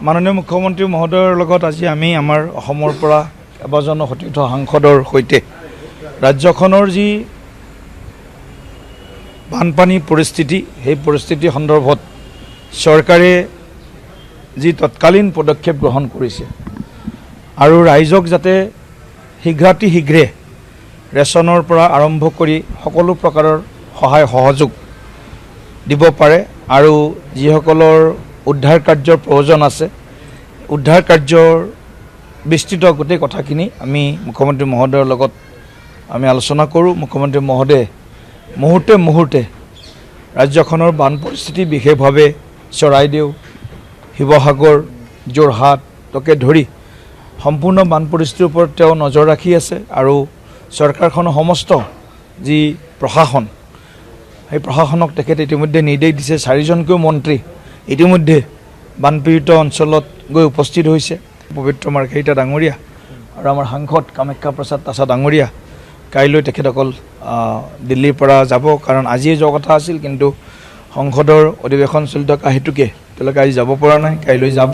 মাননীয় মুখ্যমন্ত্ৰী মহোদয়ৰ লগত আজি আমি আমাৰ অসমৰ পৰা কেইবাজন সতীৰ্থ সাংসদৰ সৈতে ৰাজ্যখনৰ যি বানপানী পৰিস্থিতি সেই পৰিস্থিতি সন্দৰ্ভত চৰকাৰে যি তৎকালীন পদক্ষেপ গ্ৰহণ কৰিছে আৰু ৰাইজক যাতে শীঘ্ৰে ৰেচনৰ পৰা আৰম্ভ কৰি সকলো প্ৰকাৰৰ সহায় সহযোগ দিব পাৰে আৰু যিসকলৰ উদ্ধাৰ কাৰ্যৰ প্ৰয়োজন আছে উদ্ধাৰ কাৰ্যৰ বিস্তৃত গোটেই কথাখিনি আমি মুখ্যমন্ত্ৰী মহোদয়ৰ লগত আমি আলোচনা কৰোঁ। মুখ্যমন্ত্ৰী মহোদয়ে মুহূৰ্তে ৰাজ্যখনৰ বান পৰিস্থিতি বিশেষভাৱে চৰাইদেউ শিৱসাগৰ যোৰহাটকে ধৰি সম্পূৰ্ণ বান পৰিস্থিতিৰ ওপৰত তেওঁ নজৰ ৰাখি আছে আৰু চৰকাৰখনৰ সমস্ত যি প্ৰশাসন সেই প্ৰশাসনক তেখেতে ইতিমধ্যে নিৰ্দেশ দিছে। 4জনকৈ মন্ত্ৰী ইতিমধ্যে বানপীড়িত অঞ্চলত গৈ উপস্থিত হৈছে। পবিত্ৰ মাৰ্ঘেৰিটা ডাঙৰীয়া আৰু আমাৰ সাংসদ কামাখ্যা প্ৰসাদ তাছা ডাঙৰীয়া কাইলৈ তেখেতসকল দিল্লীৰ পৰা যাব, কাৰণ আজিয়ে যোৱা কথা আছিল কিন্তু সংসদৰ অধিৱেশন চলি থকা হেতুকে তেওঁলোকে আজি যাব পৰা নাই, কাইলৈ যাব।